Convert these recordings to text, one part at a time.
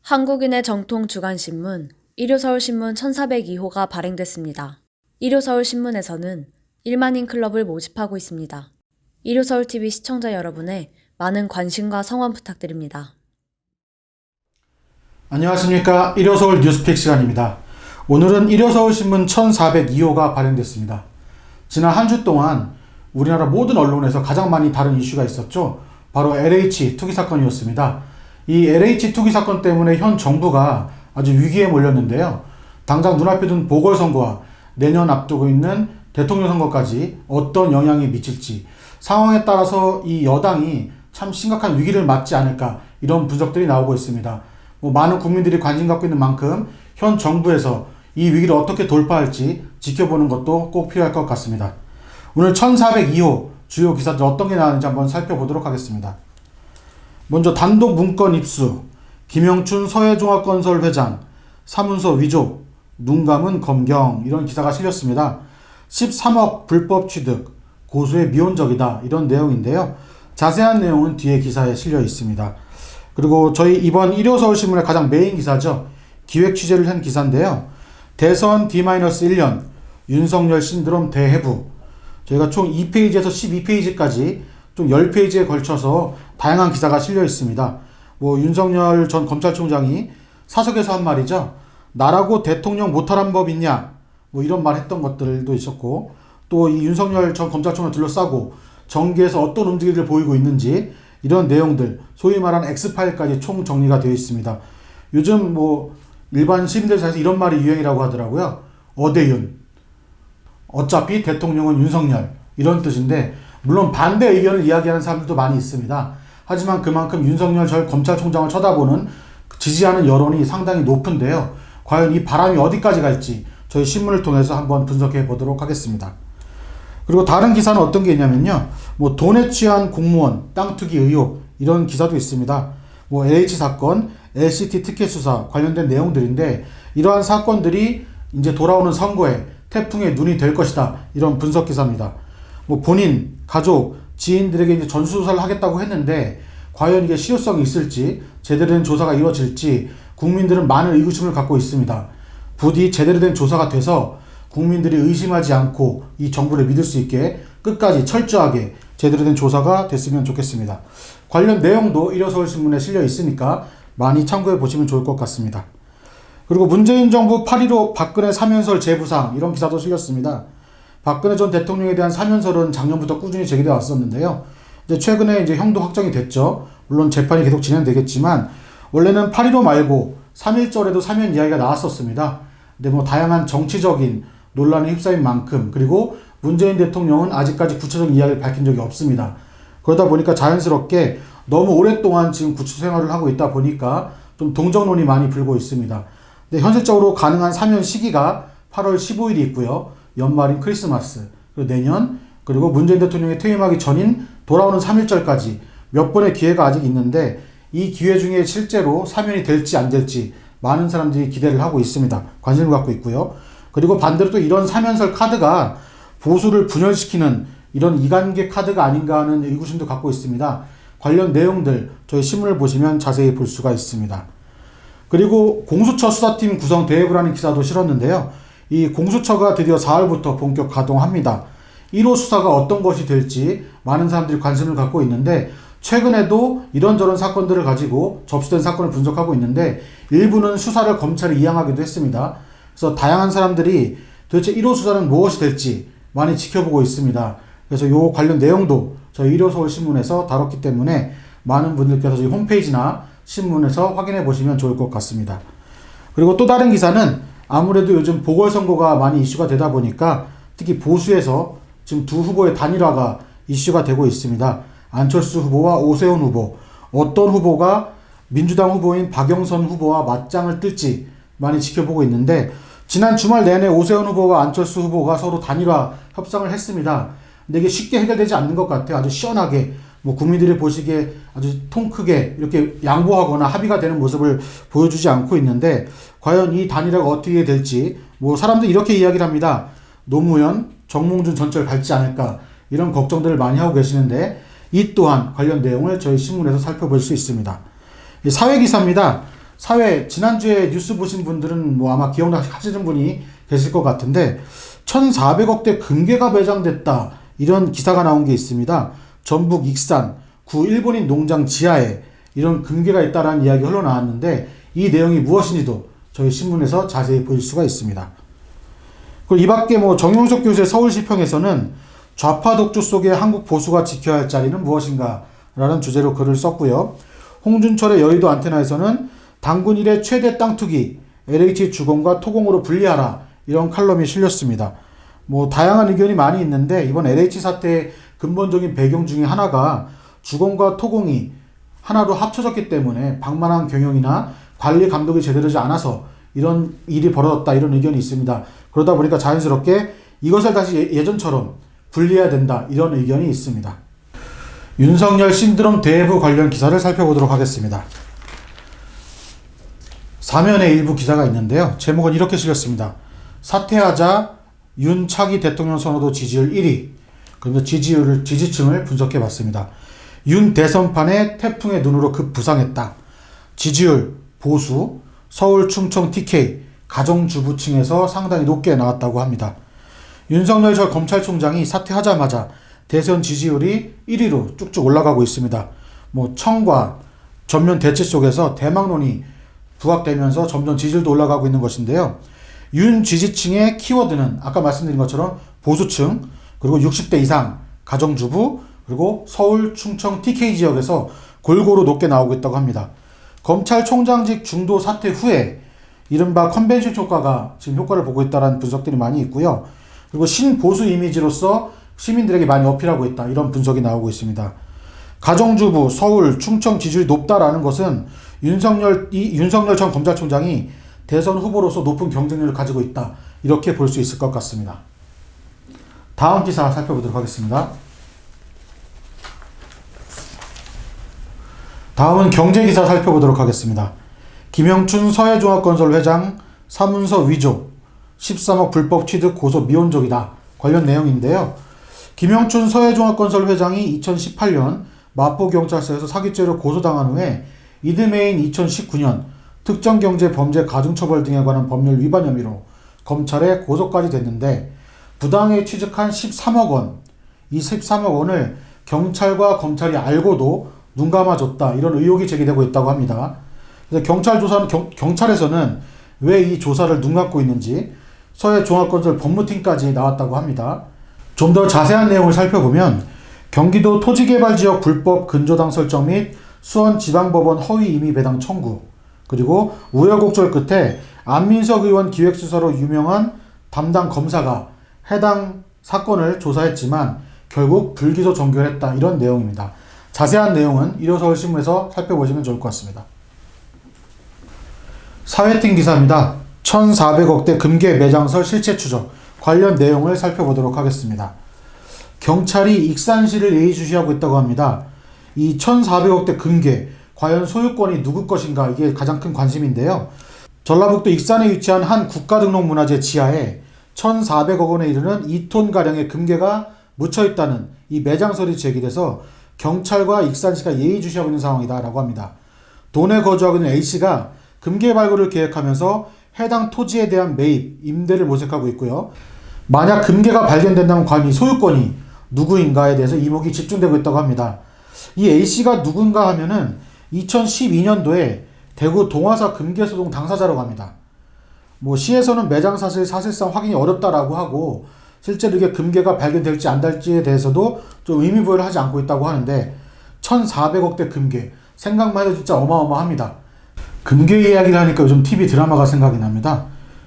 한국인의 정통 주간신문 일요서울신문 1402호가 발행됐습니다. 일요서울신문에서는 1만인 클럽을 모집하고 있습니다. 일요서울TV 시청자 여러분의 많은 관심과 성원 부탁드립니다. 안녕하십니까. 일요서울 뉴스픽 시간입니다. 오늘은 일요서울신문 1402호가 발행됐습니다. 지난 한 주 동안 우리나라 모든 언론에서 가장 많이 다룬 이슈가 있었죠. 바로 LH 투기 사건이었습니다. 이 LH 투기 사건 때문에 현 정부가 아주 위기에 몰렸는데요. 당장 눈앞에 둔 보궐선거와 내년 앞두고 있는 대통령 선거까지 어떤 영향이 미칠지, 상황에 따라서 이 여당이 참 심각한 위기를 맞지 않을까, 이런 분석들이 나오고 있습니다. 많은 국민들이 관심 갖고 있는 만큼 현 정부에서 이 위기를 어떻게 돌파할지 지켜보는 것도 꼭 필요할 것 같습니다. 오늘 1402호 주요 기사들 어떤 게 나왔는지 한번 살펴보도록 하겠습니다. 먼저 단독 문건 입수, 김영춘 서해종합건설 회장, 사문서 위조, 눈 감은 검경, 이런 기사가 실렸습니다. 13억 불법 취득, 고수의 미온적이다, 이런 내용인데요. 자세한 내용은 뒤에 기사에 실려 있습니다. 그리고 저희 이번 일요서울신문의 가장 메인 기사죠. 기획 취재를 한 기사인데요. 대선 D-1년 윤석열 신드롬 대해부, 저희가 총 2페이지에서 12페이지까지 좀 10페이지에 걸쳐서 다양한 기사가 실려 있습니다. 윤석열 전 검찰총장이 사석에서 한 말이죠. 나라고 대통령 못하란 법 있냐? 이런 말 했던 것들도 있었고, 또 이 윤석열 전 검찰총장을 둘러싸고 정계에서 어떤 움직임을 보이고 있는지, 이런 내용들, 소위 말하는 X파일까지 총 정리가 되어 있습니다. 요즘 일반 시민들 사이에서 이런 말이 유행이라고 하더라고요. 어대윤. 어차피 대통령은 윤석열. 이런 뜻인데, 물론 반대 의견을 이야기하는 사람들도 많이 있습니다. 하지만 그만큼 윤석열 전 검찰총장을 쳐다보는 지지하는 여론이 상당히 높은데요. 과연 이 바람이 어디까지 갈지 저희 신문을 통해서 한번 분석해 보도록 하겠습니다. 그리고 다른 기사는 어떤 게 있냐면요. 돈에 취한 공무원, 땅 투기 의혹, 이런 기사도 있습니다. LH 사건, LCT 특혜 수사 관련된 내용들인데, 이러한 사건들이 이제 돌아오는 선거에 태풍의 눈이 될 것이다, 이런 분석 기사입니다. 본인, 가족, 지인들에게 이제 전수조사를 하겠다고 했는데, 과연 이게 실효성이 있을지, 제대로 된 조사가 이루어질지, 국민들은 많은 의구심을 갖고 있습니다. 부디 제대로 된 조사가 돼서 국민들이 의심하지 않고 이 정부를 믿을 수 있게 끝까지 철저하게 제대로 된 조사가 됐으면 좋겠습니다. 관련 내용도 일요서울신문에 실려 있으니까 많이 참고해 보시면 좋을 것 같습니다. 그리고 문재인 정부 8.15 박근혜 사면설 재부상, 이런 기사도 실렸습니다. 박근혜 전 대통령에 대한 사면설은 작년부터 꾸준히 제기되어 왔었는데요. 이제 최근에 이제 형도 확정이 됐죠. 물론 재판이 계속 진행되겠지만, 원래는 8.15 말고 3.1절에도 사면 이야기가 나왔었습니다. 근데 다양한 정치적인 논란에 휩싸인 만큼, 그리고 문재인 대통령은 아직까지 구체적인 이야기를 밝힌 적이 없습니다. 그러다 보니까 자연스럽게 너무 오랫동안 지금 구치 생활을 하고 있다 보니까 좀 동정론이 많이 불고 있습니다. 근데 현실적으로 가능한 사면 시기가 8월 15일이 있고요. 연말인 크리스마스, 그리고 내년, 그리고 문재인 대통령이 퇴임하기 전인 돌아오는 3.1절까지 몇 번의 기회가 아직 있는데, 이 기회 중에 실제로 사면이 될지 안 될지 많은 사람들이 기대를 하고 있습니다. 관심을 갖고 있고요. 그리고 반대로 또 이런 사면설 카드가 보수를 분열시키는 이런 이간계 카드가 아닌가 하는 의구심도 갖고 있습니다. 관련 내용들 저희 신문을 보시면 자세히 볼 수가 있습니다. 그리고 공수처 수사팀 구성 대회부라는 기사도 실었는데요. 이 공수처가 드디어 4월부터 본격 가동합니다. 1호 수사가 어떤 것이 될지 많은 사람들이 관심을 갖고 있는데, 최근에도 이런저런 사건들을 가지고 접수된 사건을 분석하고 있는데, 일부는 수사를 검찰이 이양하기도 했습니다. 그래서 다양한 사람들이 도대체 1호 수사는 무엇이 될지 많이 지켜보고 있습니다. 그래서 요 관련 내용도 저희 일요서울신문에서 다뤘기 때문에 많은 분들께서 저희 홈페이지나 신문에서 확인해 보시면 좋을 것 같습니다. 그리고 또 다른 기사는 아무래도 요즘 보궐선거가 많이 이슈가 되다 보니까 특히 보수에서 지금 두 후보의 단일화가 이슈가 되고 있습니다. 안철수 후보와 오세훈 후보, 어떤 후보가 민주당 후보인 박영선 후보와 맞짱을 뜰지 많이 지켜보고 있는데, 지난 주말 내내 오세훈 후보와 안철수 후보가 서로 단일화 협상을 했습니다. 근데 이게 쉽게 해결되지 않는 것 같아요. 아주 시원하게, 국민들이 보시기에 아주 통 크게 이렇게 양보하거나 합의가 되는 모습을 보여주지 않고 있는데, 과연 이 단일화가 어떻게 될지, 사람들이 이렇게 이야기를 합니다. 노무현, 정몽준 전철 밟지 않을까, 이런 걱정들을 많이 하고 계시는데, 이 또한 관련 내용을 저희 신문에서 살펴볼 수 있습니다. 사회기사입니다. 사회 지난주에 뉴스 보신 분들은 뭐 아마 기억나시는 분이 계실 것 같은데 1,400억대 금괴가 매장됐다 이런 기사가 나온 게 있습니다. 전북 익산 구 일본인 농장 지하에 이런 금괴가 있다라는 이야기가 흘러나왔는데 이 내용이 무엇인지도 저희 신문에서 자세히 보실 수가 있습니다. 그리고 이 밖에 뭐 정용석 교수의 서울시평에서는 좌파 독주 속에 한국 보수가 지켜야 할 자리는 무엇인가 라는 주제로 글을 썼고요. 홍준철의 여의도 안테나에서는 당군 일의 최대 땅 투기 LH 주공과 토공으로 분리하라 이런 칼럼이 실렸습니다. 뭐 다양한 의견이 많이 있는데 이번 LH 사태의 근본적인 배경 중에 하나가 주공과 토공이 하나로 합쳐졌기 때문에 방만한 경영이나 관리 감독이 제대로 되지 않아서 이런 일이 벌어졌다 이런 의견이 있습니다. 그러다 보니까 자연스럽게 이것을 다시 예전처럼 분리해야 된다 이런 의견이 있습니다. 윤석열 신드롬 대부 관련 기사를 살펴보도록 하겠습니다. 사면에 일부 기사가 있는데요. 제목은 이렇게 실렸습니다. 사퇴하자 윤 차기 대통령 선호도 지지율 1위. 그러면서 지지층을 분석해 봤습니다. 윤 대선판에 태풍의 눈으로 급부상했다. 지지율 보수, 서울, 충청, TK, 가정주부층에서 상당히 높게 나왔다고 합니다. 윤석열 전 검찰총장이 사퇴하자마자 대선 지지율이 1위로 쭉쭉 올라가고 있습니다. 뭐 청과 전면 대치 속에서 대망론이 부각되면서 점점 지지율도 올라가고 있는 것인데요. 윤 지지층의 키워드는 아까 말씀드린 것처럼 보수층, 그리고 60대 이상 가정주부, 그리고 서울, 충청, TK 지역에서 골고루 높게 나오고 있다고 합니다. 검찰총장직 중도 사퇴 후에 이른바 컨벤션 효과가 지금 효과를 보고 있다는 분석들이 많이 있고요. 그리고 신보수 이미지로서 시민들에게 많이 어필하고 있다 이런 분석이 나오고 있습니다. 가정주부, 서울, 충청 지지율이 높다라는 것은 윤석열 전 검찰총장이 대선 후보로서 높은 경쟁력을 가지고 있다 이렇게 볼 수 있을 것 같습니다. 다음 기사 살펴보도록 하겠습니다. 다음은 경제기사 살펴보도록 하겠습니다. 김영춘 서해종합건설 회장 사문서 위조 13억 불법 취득 고소 미온적이다 관련 내용인데요. 김영춘 서해종합건설 회장이 2018년 마포경찰서에서 사기죄로 고소당한 후에 이듬해인 2019년 특정경제범죄 가중처벌 등에 관한 법률 위반 혐의로 검찰에 고소까지 됐는데 부당에 취득한 13억 원, 이 13억 원을 경찰과 검찰이 알고도 눈 감아줬다 이런 의혹이 제기되고 있다고 합니다. 그래서 경찰에서는 왜 이 조사를 눈 감고 있는지 서해종합건설 법무팀까지 나왔다고 합니다. 좀 더 자세한 내용을 살펴보면 경기도 토지개발지역 불법 근저당 설정 및 수원지방법원 허위 임의 배당 청구, 그리고 우여곡절 끝에 안민석 의원 기획수사로 유명한 담당 검사가 해당 사건을 조사했지만 결국 불기소 종결했다 이런 내용입니다. 자세한 내용은 일요서울신문에서 살펴보시면 좋을 것 같습니다. 사회팀 기사입니다. 1,400억대 금괴 매장설 실체 추적 관련 내용을 살펴보도록 하겠습니다. 경찰이 익산시를 예의주시하고 있다고 합니다. 이 1,400억대 금괴 과연 소유권이 누구 것인가 이게 가장 큰 관심인데요. 전라북도 익산에 위치한 한 국가등록문화재 지하에 1,400억 원에 이르는 2톤가량의 금괴가 묻혀있다는 이 매장설이 제기돼서 경찰과 익산시가 예의주시하고 있는 상황이다라고 합니다. 돈에 거주하고 있는 A씨가 금괴 발굴을 계획하면서 해당 토지에 대한 매입, 임대를 모색하고 있고요. 만약 금괴가 발견된다면 과연 이 소유권이 누구인가에 대해서 이목이 집중되고 있다고 합니다. 이 A씨가 누군가 하면은 2012년도에 대구 동화사 금괴소동 당사자라고 합니다. 뭐 시에서는 매장 사실 사실상 확인이 어렵다라고 하고 실제로 이게 금괴가 발견될지 안 될지에 대해서도 좀 의미부여를 하지 않고 있다고 하는데 1,400억대 금괴 생각만 해도 진짜 어마어마합니다. 금괴 이야기를 하니까 요즘 TV 드라마가 생각이 납니다.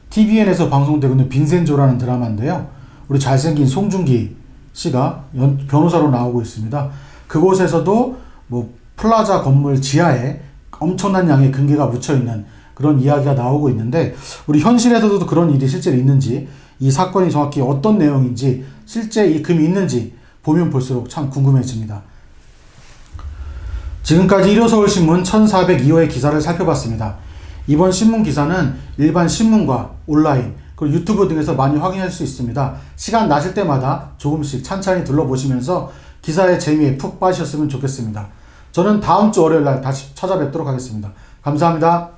TVN에서 방송되고 있는 빈센조라는 드라마인데요. 우리 잘생긴 송중기 씨가 변호사로 나오고 있습니다. 그곳에서도 뭐 플라자 건물 지하에 엄청난 양의 금괴가 묻혀있는 그런 이야기가 나오고 있는데 우리 현실에서도 그런 일이 실제로 있는지 이 사건이 정확히 어떤 내용인지 실제 이 금이 있는지 보면 볼수록 참 궁금해집니다. 지금까지 일요서울신문 1402호의 기사를 살펴봤습니다. 이번 신문 기사는 일반 신문과 온라인 그리고 유튜브 등에서 많이 확인할 수 있습니다. 시간 나실 때마다 조금씩 찬찬히 둘러보시면서 기사의 재미에 푹 빠지셨으면 좋겠습니다. 저는 다음 주 월요일 날 다시 찾아뵙도록 하겠습니다. 감사합니다.